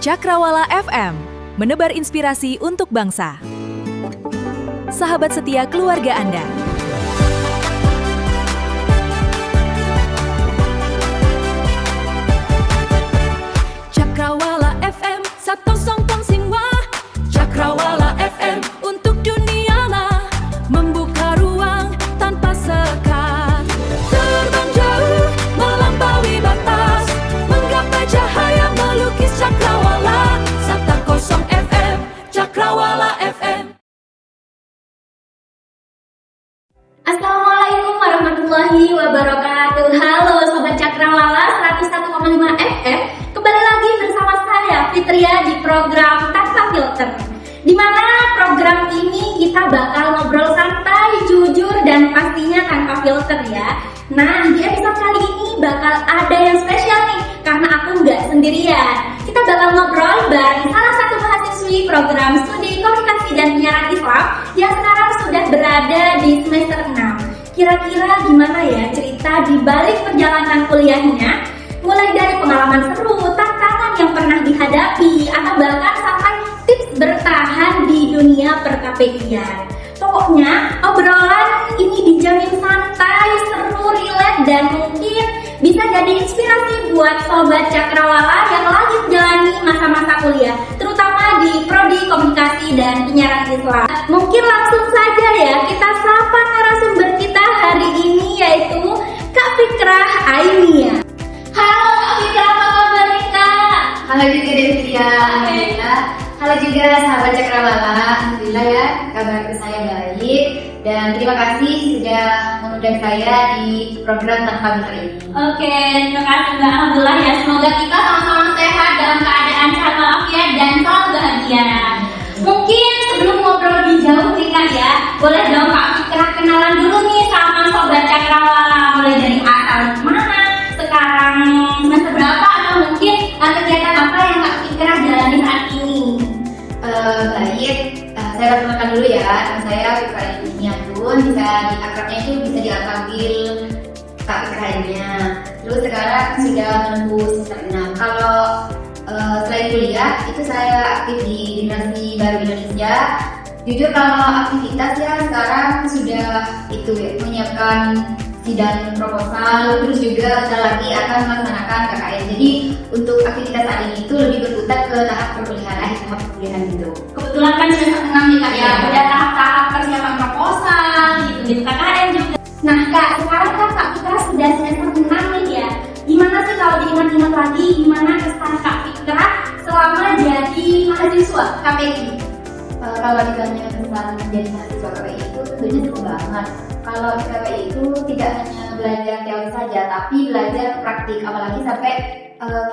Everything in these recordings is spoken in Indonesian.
Cakrawala FM, menebar inspirasi untuk bangsa. Sahabat setia keluarga Anda. Cakrawala FM, Sabtu Songkong Singwa. Cakrawala FM untuk dunia lah, membuka ruang tanpa sekat. Terbang jauh, melampaui batas, menggapai cahaya melukis Cakrawala. Sabtu Kosong FM, Cakrawala FM. Assalamualaikum warahmatullahi wabarakatuh. Halo Sobat Cakrawala 101,5 FM. Kembali lagi bersama saya Fitria di program Tanpa Filter, di mana program ini kita bakal ngobrol santai, jujur, dan pastinya tanpa filter ya. Nah, di episode kali ini bakal ada yang spesial nih, karena aku nggak sendirian. Kita bakal ngobrol bareng salah satu mahasiswi program studi komunikasi dan penyiaran Islam yang sekarang sudah berada di semester 6. Kira-kira gimana ya cerita di balik perjalanan kuliahnya? Mulai dari pengalaman seru, tantangan yang pernah dihadapi, atau bahkan sampai tips bertahan di dunia per-KPI-an. Pokoknya obrolan ini dijamin santai, seru, relate, dan mungkin bisa jadi inspirasi buat Sobat Cakrawala yang lagi menjalani masa-masa kuliah, terutama di Prodi Komunikasi dan Penyiaran Islam. Mungkin langsung saja ya kita sapa narasumber kita hari ini, yaitu Kak Fikrah Ainia. Halo Kak Fikrah, apa kabar nih Kak? Halo juga Devia, alhamdulillah. Halo juga sahabat Cakrawala, alhamdulillah ya kabar saya baik. Dan terima kasih sudah mengundang saya di program Tanpa Filter ini. Oke, terima kasih Mbak. Alhamdulillah ya, semoga kita sama-sama sehat dalam keadaan sehat walafiat dan selalu bahagia. Mungkin sebelum ngobrol lebih jauh nih Kak ya, boleh dong Kak Fikrah kenalan dulu nih sama Sobat Cakrawala. Mulai dari asal mana, sekarang semester berapa, atau mungkin kegiatan apa yang Kak Fikrah jalani saat ini? Baik, saya perkenalkan dulu ya, nama saya Fikrah Ainia pun bisa akrabnya itu bisa dipanggil Kak Fikrah Ainia. Terus sekarang sudah menempuh semester 6. Kalau selain kuliah itu saya aktif di Generasi Baru Indonesia. Jujur kalau aktivitas ya sekarang sudah itu ya, menyiapkan sidang proposal, terus juga saya lagi akan melaksanakan KKN. Jadi untuk aktivitas saat ini itu lebih berputar ke tahap perkuliahan, akhir tahap perkuliahan gitu. Kebetulan kan semester 6 nih Kak ya, udah tahap-tahap persiapan proposal gitu KKN juga. Nah Kak, sekarang kan Kak Fikrah sudah semester 6 nih ya. Gimana sih kalau diingat-ingat lagi, gimana kesan Kak Fikrah selama jadi mahasiswa KPI? Kalau ditanya tentang menjadi mahasiswa KPI itu tentunya seru banget. Kalau di KPI itu tidak hanya belajar teori saja, tapi belajar praktik, apalagi sampai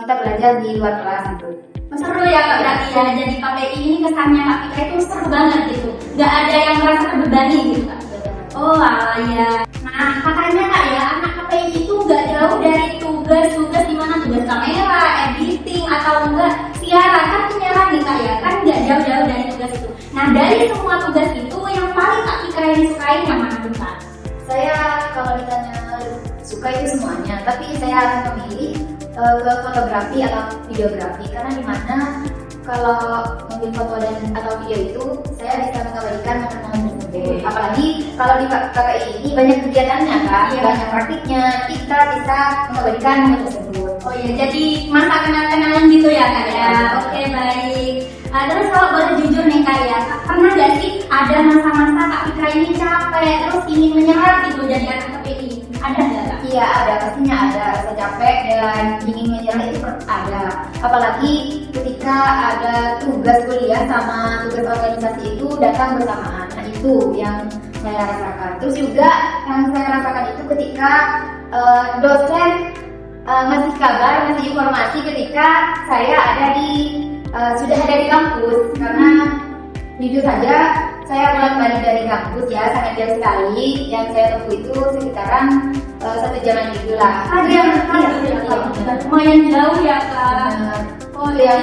kita belajar di luar kelas gitu. Seru ya Kak berarti ya, jadi KPI ini kesannya Kak Fikrah itu seru banget gitu, nggak ada yang merasa terbebani gitu Kak. Oh alah ya. Nah katanya Kak ya, anak KPI itu nggak jauh dari tugas-tugas di mana tugas kamera, editing, atau enggak siaran. Kan penyiaran nih Kak ya, kan nggak jauh-jauh dari tugas itu. Nah dari semua tugas itu yang paling Kak Fikrah yang disukai yang mana tuh Kak? Saya kalau ditanya suka itu semuanya, tapi saya akan memilih ke fotografi atau videografi, karena dimana kalau mengambil foto dan atau video itu saya bisa mengabadikan momen-momen tersebut. Apalagi kalau di KKI ini banyak kegiatannya kan, banyak praktiknya, kita bisa mengabadikan momen tersebut. Oh iya, jadi masa kenal-kenalan gitu ya Kak ya. Oke baik. Terus kalau boleh jujur nih Kak ya, pernah gak sih ada masa-masa Kak Fikrah ini capek terus ingin menyerah gitu jadi anak KPI? Ada nggak Kak? Iya ada, pastinya ada. Rasa capek dan ingin menyerah itu ada. Apalagi ketika ada tugas kuliah sama tugas organisasi itu datang bersamaan. Nah itu yang saya rasakan. Terus juga yang saya rasakan itu ketika dosen ngasih kabar, ngasih informasi ketika saya sudah ada di kampus. Karena jujur saja saya bolak-balik dari kampus ya, sangat jauh sekali. Yang saya tempuh itu sekitaran 1 jaman gitulah. Ada yang lumayan jauh ya Kak. Oh iya,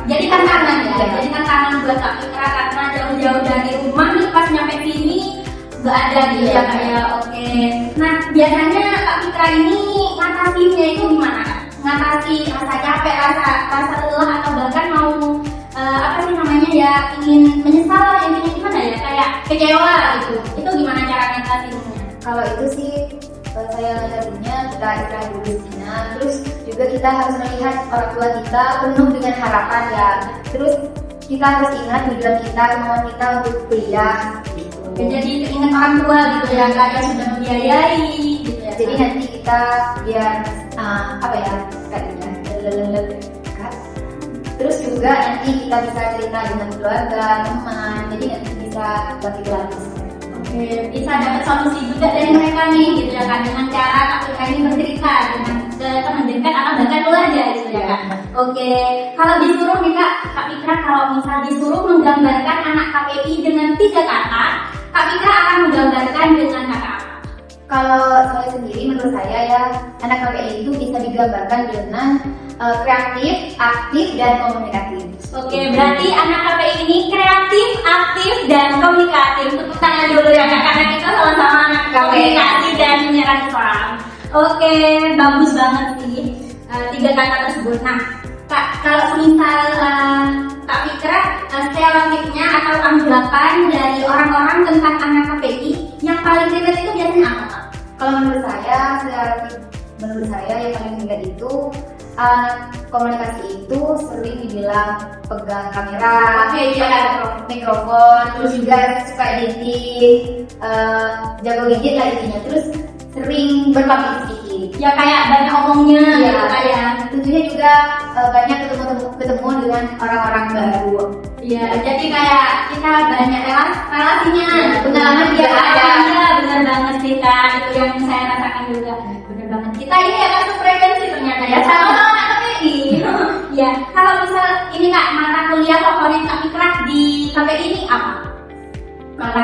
jadi tantangan ya. Jadi tantangan buat Kak Fikrah karena jauh-jauh dari rumah nih, pas nyampe sini nggak ada gitu ya Kak ya. Oke. Nah biasanya Kak Fikrah ini ngatasinnya itu gimana Kak? Ngatasi rasa capek, rasa lelah, atau bahkan ingin menyesal, intinya gimana ya, kayak kecewa gitu. Itu gimana cara ngatasinnya? Kalau itu sih saya ngatasinnya kita istirahat dulu di sana. Terus juga kita harus melihat orang tua kita penuh dengan harapan ya. Terus kita harus ingat tujuan kita, kemauan kita untuk kuliah gitu. Jadi ingat orang tua gitu ya, Kak, yang sudah membiayai gitu ya. Jadi Kak. nanti kita biar apa ya katanya terus juga nanti kita bisa cerita dengan keluarga, teman, jadi nanti bisa bagi lagi. Oke, bisa dapat solusi juga dari mereka nih gitu ya kan, dengan cara Kak Fitra ini bercerita dengan ke teman dekat atau bahkan keluarga gitu ya kan. Oke, kalau disuruh nih Kak Fitra, kalau misal disuruh menggambarkan anak KPI dengan 3 kata, Kak Fitra akan menggambarkan dengan kata apa? Kalau saya sendiri, menurut saya ya, anak KPI itu bisa digambarkan dengan kreatif, aktif, dan komunikatif. Oke, berarti anak KPI ini kreatif, aktif, dan komunikatif. Tepuk tangan dulu ya Kak, karena kita sama-sama anak komunikasi dan menyerang Islam. Oke, bagus banget sih 3 kata tersebut. Nah, Kak, kalau misal Kak Fitra stereotipnya atau anggapan dari orang-orang tentang anak KPI yang paling relate itu biasanya apa, Kak? Kalau menurut saya yang paling ingat itu komunikasi itu sering dibilang pegang kamera, mikrofon, terus juga suka editing, jago gigit lah intinya, terus sering berpublic speaking. Ya kayak banyak omongnya gitu kayak. Tentunya juga banyak ketemu dengan orang-orang baru. Iya, jadi kayak kita banyak relasinya, pengalaman dia ada. Iya, benar banget sih Kak, itu yang saya rasakan juga. Benar banget. Kita ini ya kan sefrekuensi ternyata ya sama anak KPI. Ya, kalau misal ini Kak, mata kuliah favorit Kak Fitra di KPI ini apa? Mata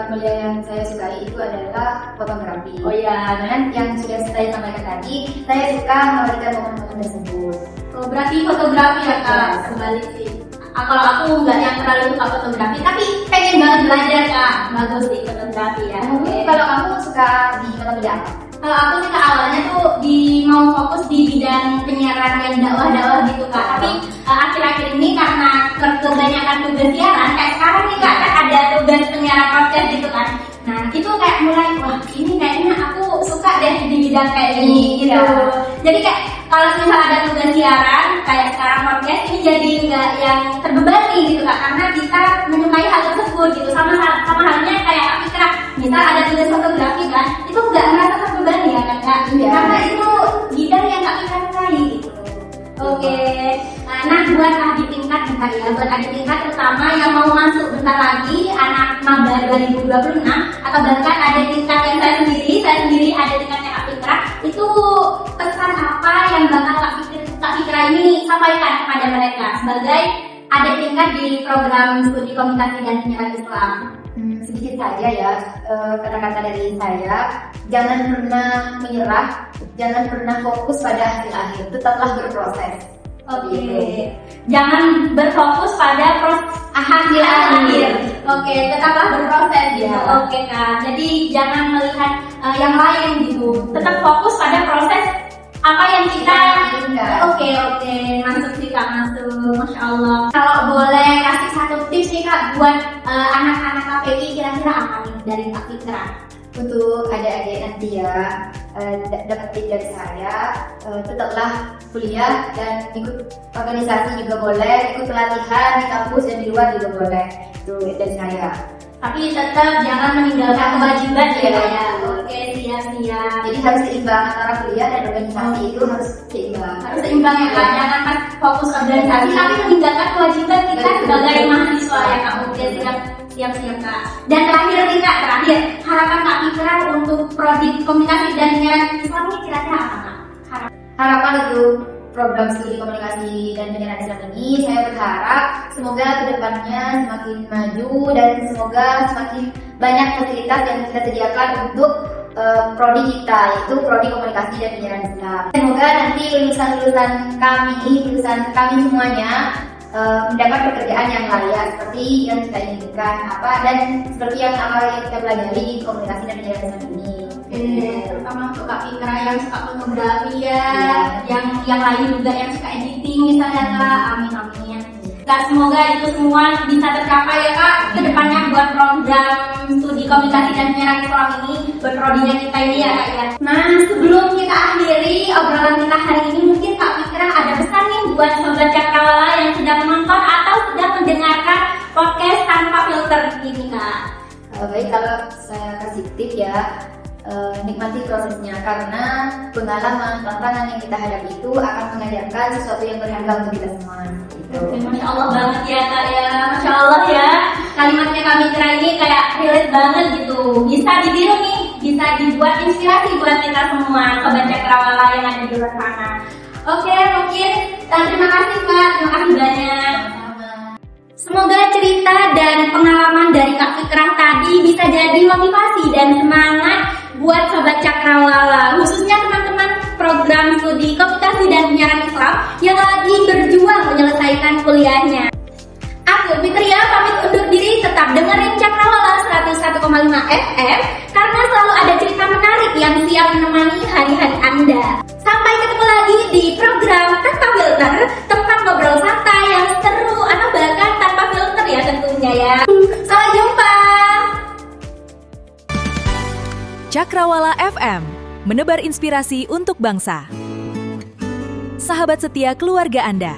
kuliah yang saya sukai itu adalah fotografi. Oh iya, Dan yang sudah saya sampaikan tadi, saya suka memberikan momen-momen tersebut. oh, berarti fotografi ya Kak, kembali sih. Kalau aku nggak yang terlalu suka fotografi, tapi pengen banget belajar Kak. Bagus sih fotografi ya. Mungkin kalau kamu suka di mata kuliah apa? Kalau aku sih Kak, awalnya tuh mau fokus di bidang penyiaran yang dakwah gitu Kak. Tapi akhir-akhir ini karena kebanyakan tugas siaran, kayak sekarang nih Kak, kan ada tugas penyiaran podcast gitu kan. Nah itu kayak mulai, wah ini kayaknya aku suka deh di bidang kayak ini gitu. Jadi kayak kalau misal ada tugas siaran, kayak sekarang podcast ini jadi nggak yang terbebani gitu Kak. Karena kita menyukai hal tersebut gitu. Sama halnya kayak aku kira, misal ada tugas fotografi kan, itu nggak merasa terbebani ya kan Kak. Karena itu bidang yang Kak Fitra sukai gitu. Oke, nah buat adik tingkat kita ya, buat adik tingkat terutama yang mau masuk bentar lagi anak maba 2026 atau bahkan adik tingkat yang saya sendiri adik tingkatnya Kak Fitra, itu pesan apa yang bakal Kak Fitra ini sampaikan kepada mereka sebagai adik tingkat di program studi komunikasi dan penyiaran Islam? Sedikit saja ya, kata-kata dari saya, jangan pernah menyerah, jangan pernah fokus pada hasil akhir, tetaplah berproses. Oke, jangan berfokus pada hasil akhir. Oke, tetaplah berproses gitu. Oke Kak, jadi jangan melihat yang lain gitu, tetap fokus pada proses apa yang kita. Oke, masuk sih Kak, masuk. Masya Allah. Kalau boleh kasih satu tips nih Kak buat anak-anak KPI, kira-kira apa nih dari Kak Fitra? Untuk adik-adik nanti ya, dapat tips dari saya, tetaplah kuliah dan ikut organisasi juga boleh, ikut pelatihan di kampus dan di luar juga boleh. Itu dari saya. Tapi tetap jangan meninggalkan kewajiban ya. Oke, siap. Jadi harus seimbang antara kuliah dan organisasi, itu harus seimbang. Harus seimbang ya Kak, jangan pas fokus organisasi tapi meninggalkan kewajiban kita sebagai mahasiswa ya Kak. Oke, siap Kak. Dan terakhir harapan Kak Fitra untuk prodi komunikasi dan penyiaran Islam ini kira-kira apa Kak? Harapan itu program studi komunikasi dan penyiaran Islam ini, saya berharap semoga kedepannya semakin maju dan semoga semakin banyak fasilitas yang kita sediakan untuk prodi kita, yaitu prodi komunikasi dan penyiaran Islam. Semoga nanti lulusan kami semuanya mendapat pekerjaan yang layak seperti yang kita inginkan dan seperti yang kita pelajari di komunikasi dan penyiaran Islam ini. Terutama untuk Kak Fitra yang suka fotografi ya, yang lain juga yang suka editing misalnya Kak. Amin ya. Kak, semoga itu semua bisa tercapai ya Kak kedepannya buat program studi komunikasi dan penyiaran Islam ini, buat prodinya kita ini ya Kak ya. Nah, sebelum kita akhiri obrolan kita hari ini, mungkin Kak Fitra ada pesan nih buat Sobat Cakrawala yang sedang menonton atau sedang mendengarkan podcast tanpa filter ini Kak. Baik, kalau saya kasih tips ya, nikmati prosesnya karena pengalaman, tantangan yang kita hadapi itu akan mengajarkan sesuatu yang berharga untuk kita semua. Gitu. Oke, Masya Allah banget ya Kak ya, Masya Allah ya. Kalimatnya Kak Fitra ini kayak relate banget gitu. Bisa ditiru nih, bisa dibuat inspirasi buat kita semua Sobat Cakrawala yang ada di luar sana. Oke, mungkin terima kasih Kak, terima kasih banyak. Semoga cerita dan pengalaman dari Kak Fikrah tadi bisa jadi motivasi dan semangat buat Sobat Cakrawala, khususnya teman-teman program studi komunikasi dan penyiaran Islam yang lagi berjuang menyelesaikan kuliahnya. Aku Fitria pamit undur diri, tetap dengerin Cakrawala 101,5 FM karena selalu ada cerita menarik yang siap menemani hari-hari Anda. Sampai ketemu lagi di program Tanpa Filter, tempat ngobrol santai yang seru atau bahkan tanpa filter ya tentunya ya. Sampai jumpa. Cakrawala FM, menebar inspirasi untuk bangsa. Sahabat setia keluarga Anda.